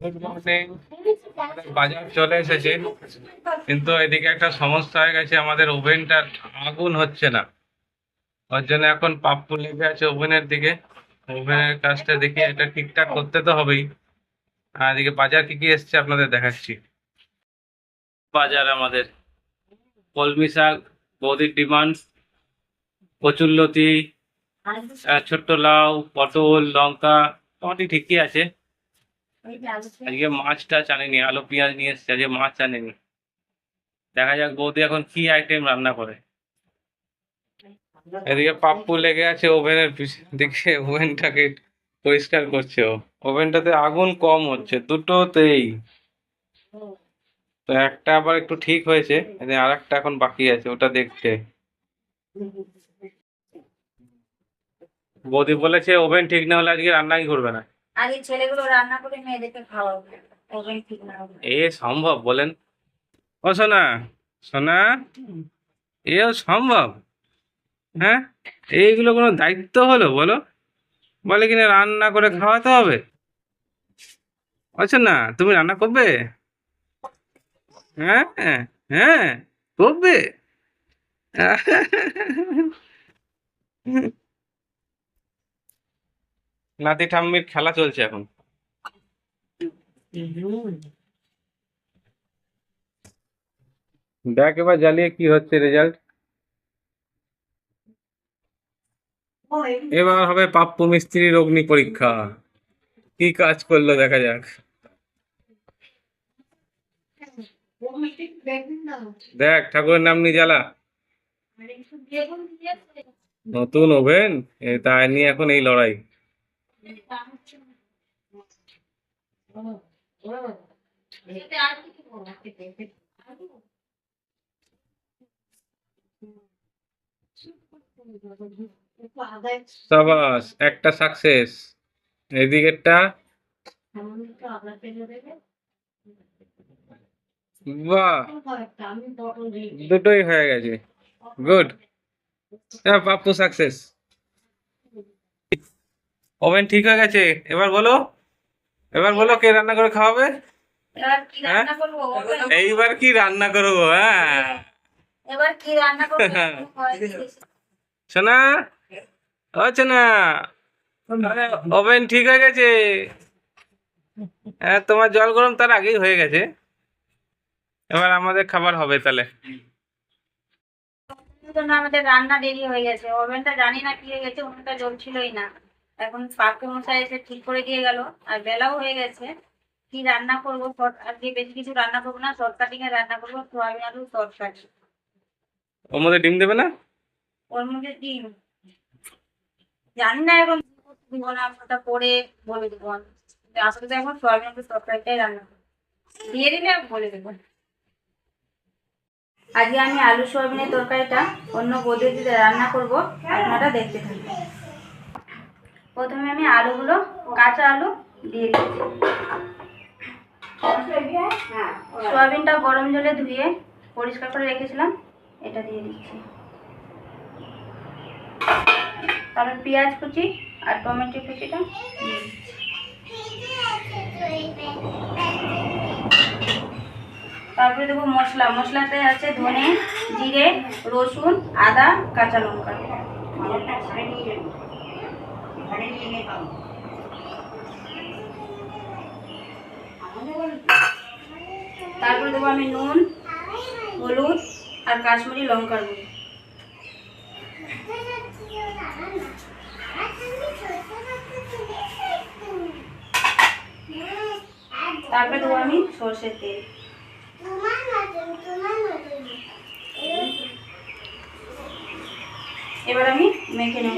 Good morning. বাজার চলে এসেছে, কিন্তু এদিকে একটা সমস্যা হয়ে গেছে, আমাদের ওভেনটা আগুন হচ্ছে না। ওর জন্য এখন পাপ্পু লেগে আছে ওভেনের দিকে। ওভেনের কাজটা দেখি, এটা ঠিকঠাক করতে তো হবেই। আর এদিকে বাজার কি কি এসছে আপনাদের দেখাচ্ছি। বাজার আমাদের কলমি শাক, বৌদির ডিমান্ড, কচুরলতি, ছোট্ট লাউ, পটল, লঙ্কা, মোটামুটি ঠিকই আছে। আজকে মাছটা আনেনি, আলু পেঁয়াজ নিয়ে এসছে, আজকে মাছ আনেনি। দেখা যাক বৌদি এখন কি আইটেম রান্না করে। এদিকে পাপ্পু লেগে আছে ওভেনের দিকে, ওভেনটাকে পরিষ্কার করছে ও। ওভেনটাতে আগুন কম হচ্ছে দুটোতেই। তো একটা আবার একটু ঠিক হয়েছে, আর একটা এখন বাকি আছে, ওটা দেখছে। বৌদি বলেছে ওভেন ঠিক না হলে আজকে রান্নাই করবে না। আগে ছেলেগুলো রান্না করে মেয়েদেরকে খাওয়াবে, ওভেন ঠিক না হবে। এ সম্ভব বলেন? ও সোনা, সোনা, এও সম্ভব? হ্যাঁ, এইগুলো কোনো দায়িত্ব হলো বলো? বলে কিনা রান্না করে খাওয়াতে হবে। আচ্ছা না, তুমি রান্না করবে? হ্যাঁ, হ্যাঁ, করবে। নাতি ঠাম্মির খেলা চলছে এখন। দেখ এবার জ্বালিয়ে কি হচ্ছে রেজাল্ট। এবার হবে পাপ্পু মিস্ত্রির অগ্নি পরীক্ষা, কি কাজ করলো দেখা যাক। দেখ ঠাকুরের নাম নিয়ে জ্বালা। নতুন ওভেন, তাই নিয়ে এখন এই লড়াই। সাবাস, একটা সাকসেস। এদিকেরটা বাহ, দুটোই হয়ে গেছে। Good, Pappu success. ওভেন ঠিক হয়ে গেছে। এবার বলো, এবার বলো কে রান্না করে খাওয়াবে? এবার কি হ্যাঁ, রান্না করবো? এইবার কি রান্না করবো? হ্যাঁ, এবার কি রান্না করবো? সোনা, ও সোনা, ওভেন ঠিক হয়ে গেছে। হ্যাঁ, তোমার জল গরম তার আগেই হয়ে গেছে। এবার আমাদের খাবার হবে তাহলে। জন্য আমাদের রান্না দেরি হয়ে গেছে, ওভেনটা জানি না কি হয়ে গেছে, ওভেনটা জ্বলছিলই না। এখন পাকু মশাই এসে ঠিক করে দিয়ে গেল, আর বেলাও হয়ে গেছে। কি রান্না করবো? আজকে বেশি কিছু রান্না করবো না, শর্ট কাটিং এ রান্না করবো, সোয়াবিন আলু তরকারি। ওর মধ্যে ডিম দেবে না? ওর মধ্যে ডিম জানি না, এখন দিব না, ওটা পরে বলে দেবো আমি। আসলে তো এখন সোয়াবিন আলু তরকারিটাই রান্না করবো, দিয়ে দিলে বলে দেবো। আজকে আমি আলু সোয়াবিনের তরকারিটা অন্য পদ্ধতিতে রান্না করব, আপনারা দেখতে থাকুন। প্রথমে আমি আলুগুলো, কাঁচা আলু দিয়ে দিচ্ছি। সোয়াবিনটা গরম জলে ধুয়ে পরিষ্কার করে রেখেছিলাম, এটা দিয়ে দিচ্ছি। তারপর পেঁয়াজ কুচি আর টমেটো কুচিটা দিয়ে দিচ্ছি। তারপরে দেবো মশলা। মশলাতে আছে ধনে, জিরে, রসুন, আদা, কাঁচা লঙ্কা। তারপরে দেবো আমি নুন, হলুদ আর কাশ্মীরি লঙ্কার গুঁড়ো। তারপরে দেবো আমি সর্ষের তেল। এবার আমি মেখে নেব।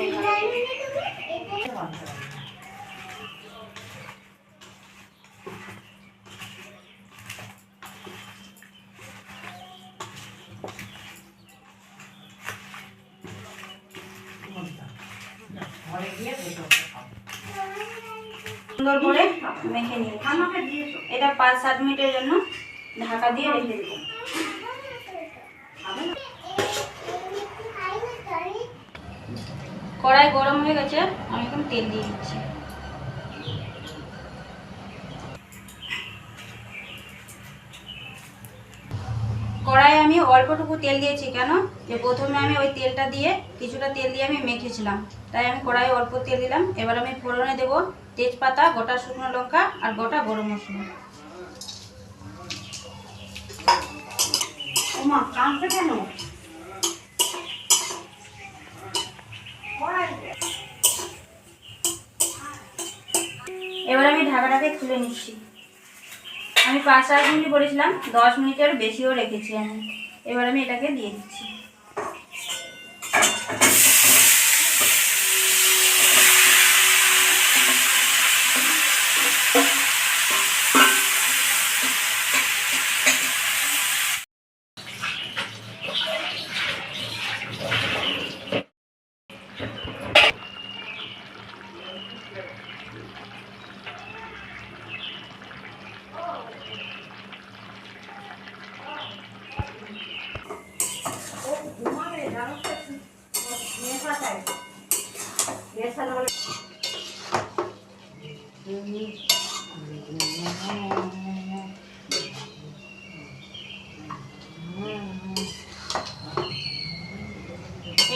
সুন্দর করে মেখে নিয়ে এটা 5-7 মিনিটের জন্য ঢাকা দিয়ে রেখে দেবো। কড়াই গরম হয়ে গেছে, আমি এখন তেল দিয়ে দিচ্ছি। কড়াইয়ে আমি অল্পটুকু তেল দিয়েছি, কেন যে প্রথমে আমি ওই তেলটা দিয়ে কিছুটা তেল দিয়ে আমি মেখেছিলাম, তাই আমি কড়াইয়ে অল্প তেল দিলাম। এবার আমি ফোড়নে দেবো তেজপাতা, গোটা শুকনো লঙ্কা আর গোটা গরম মশলা। ওমা কাঁদছে কেন? এবার আমি ঢাকাটাকে খুলে নিচ্ছি। আমি 5-7 মিনিট বলেছিলাম, 10 মিনিটের বেশিও রেখেছি আমি। এবার আমি এটাকে দিয়ে দিচ্ছি।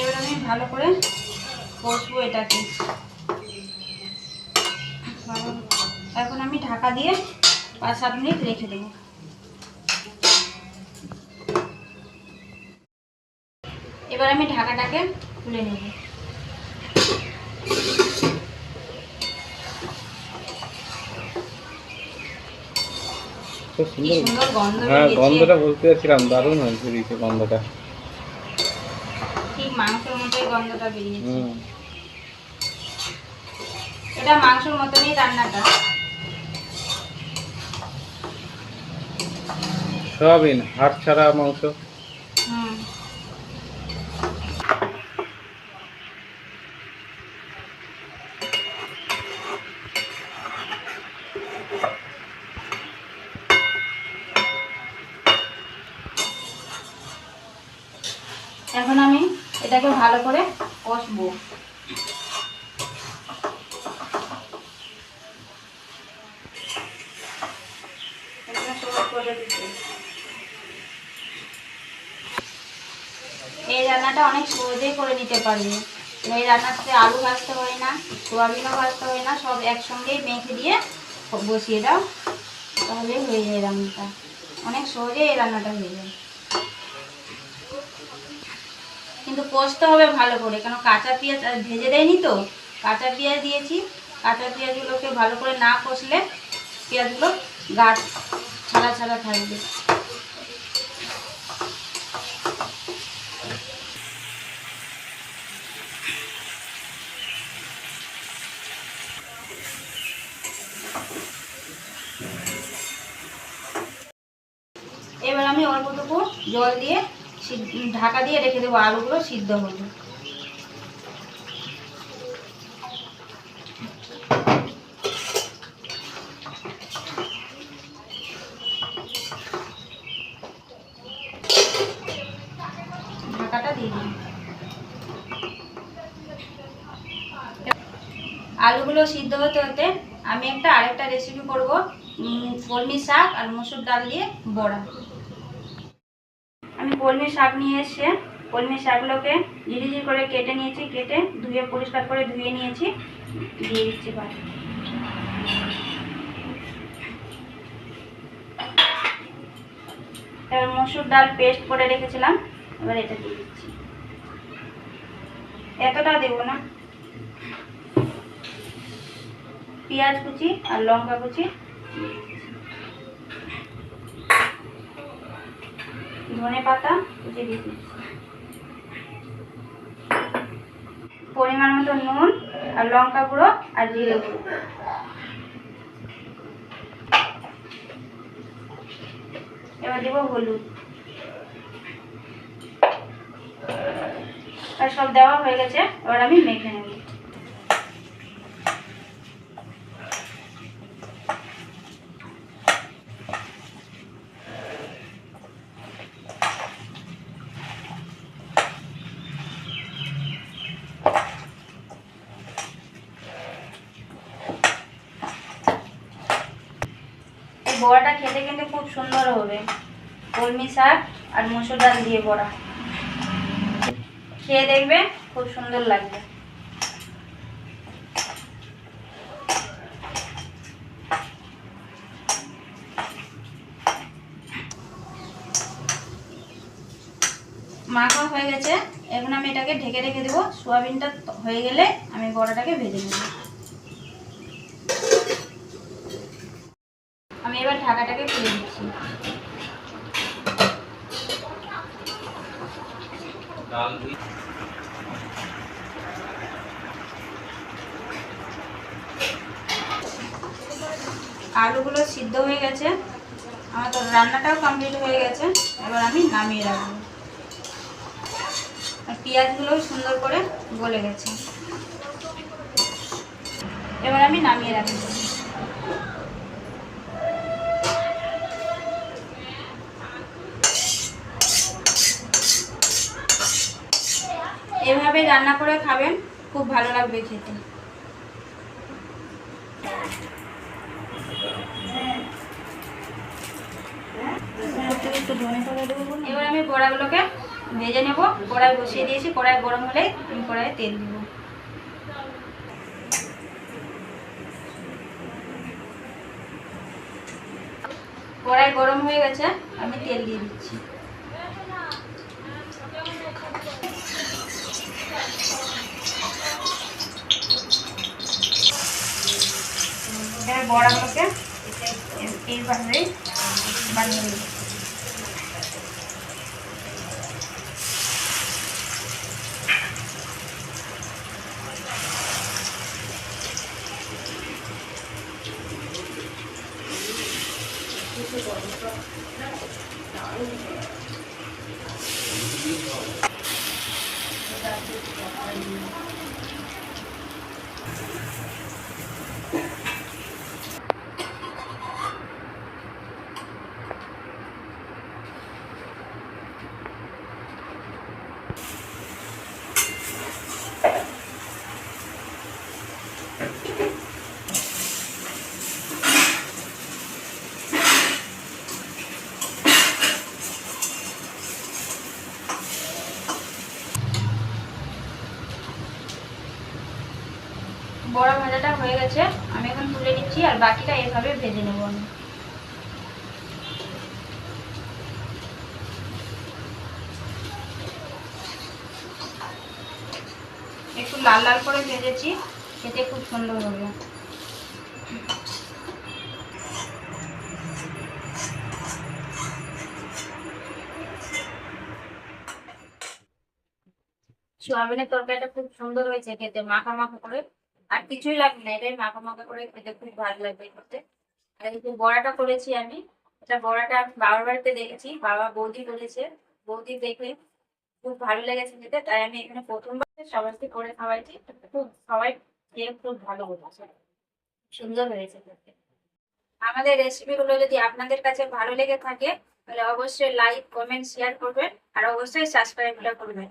এবার আমি ভালো করে কষবো এটাকে। এখন আমি ঢাকা দিয়ে 5-7 মিনিট রেখে দেবো। এবার আমি ঢাকাটাকে খুলে নেব। খুব কি সুন্দর। সুন্দর গন্ধ হ্যাঁ, বেরিয়েছে। গন্ধটা বলতে যাচ্ছিলাম, দারুণ হয়েছে দিয়েছে গন্ধটা। ঠিক মাংসের মতোই গন্ধটা বেরিয়েছে। হুম। এটা মাংসের মতনই রান্নাটা। সয়াবিন, হাড় ছাড়া মাংস। হুম। এখন আমি এটাকে ভালো করে কষবো। এই রান্নাটা অনেক সহজেই করে নিতে পারবে। এই রান্নাতে আলু ভাজতে হয় না, সোয়াবিনও ভাজতে হয় না, সব একসঙ্গেই মেখে দিয়ে বসিয়ে দাও, তাহলে হয়ে যায় রান্নাটা। অনেক সহজেই এই রান্নাটা হয়ে যায়। কিন্তু কষতে হবে ভালো করে, কেন কাঁচা পেঁয়াজ ভেজে দেয়নি তো, কাঁচা পেঁয়াজ দিয়েছি। কাঁচা পেঁয়াজগুলোকে ভালো করে না কষলে পেঁয়াজগুলো গাছ ছাড়া ছাড়া থাকবে। এবার আমি অল্পটুকু জল দিয়ে ঢাকা দিয়ে রেখে দেবো, আলুগুলো সিদ্ধ হবে। ঢাকাটা দিয়ে দিই। আলুগুলো সিদ্ধ হতে হতে আমি আরেকটা রেসিপি করব, কলমি শাক আর মসুর ডাল দিয়ে বড়া। আমি কলমি শাক নিয়ে এসে কলমি শাকগুলোকে ঝিরিঝিরি করে কেটে নিয়েছি, কেটে ধুয়ে পরিষ্কার করে ধুয়ে নিয়েছি, দিয়ে দিচ্ছি ভাত। এবার মসুর ডাল পেস্ট করে রেখেছিলাম, এবার এটা দিয়ে দিচ্ছি। এতটা দেবো না, পেঁয়াজ কুচি আর লঙ্কা কুচি, ধনে পাতা কুচি দিয়ে দিচ্ছি, পরিমাণ মতো নুন আর লঙ্কা গুঁড়ো আর জিরে গুঁড়ো। এবার দেবো হলুদ। আর সব দেওয়া হয়ে গেছে, এবার আমি মেখে নেব। বড়াটা খেতে কিন্তু খুব সুন্দর হবে। কলমি শাক আর মসুর ডাল দিয়ে বড়া। খেয়ে দেখবে, খুব সুন্দর লাগবে। মাখা হয়ে গেছে, এখন আমি এটাকে ঢেকে রেখে দেবো। সোয়াবিনটা হয়ে গেলে আমি বড়াটাকে ভেজে নেব। আমি এবার ঢাকাটাকে খুলে দিচ্ছি। আলুগুলো সিদ্ধ হয়ে গেছে, আমার তো রান্নাটাও কমপ্লিট হয়ে গেছে। এবার আমি নামিয়ে রাখবো। আর পেঁয়াজগুলোও সুন্দর করে গলে গেছে, এবার আমি নামিয়ে রাখবো। এভাবে রান্না করে খাবেন, খুব ভালো লাগবে খেতে। এবার আমি বড়াগুলোকে ভেজে নেব। কড়াই বসিয়ে দিয়েছি, কড়াই গরম হলে আমি কড়াইয়ে তেল দিব। কড়াই গরম হয়ে গেছে, আমি তেল দিয়ে দিচ্ছি। এবার বড়াগুলোকে এইভাবে বানিয়ে নেব। বড়া ভাজাটা হয়ে গেছে, আমি এখন তুলে নিচ্ছি। আর বাকিটা এভাবে ভেজে নেব আমি। একটু লাল লাল করে ভেজেছি, খেতে খুব সুন্দর হবে। সোয়াবিনের তরকারিটা খুব সুন্দর হয়েছে খেতে, মাখা মাখা করে। আর কিছুই লাগবে না, এটাই মাখা মাখা করে খেতে খুব ভালো লাগবে খেতে। আর এই যে বড়াটা করেছি আমি, এটা বড়াটা আমি বাবার বাড়িতে দেখেছি, বাবা বৌদি করেছে। বৌদি দেখে খুব ভালো লেগেছে খেতে, তাই আমি এখানে প্রথমবার সবাইকে করে খাওয়াইছি। খুব সবাই খেয়ে খুব ভালো বলেছে, সুন্দর হয়েছে খেতে। আমাদের রেসিপিগুলো যদি আপনাদের কাছে ভালো লেগে থাকে, তাহলে অবশ্যই লাইক, কমেন্ট, শেয়ার করবেন। আর অবশ্যই সাবস্ক্রাইবটা করবেন।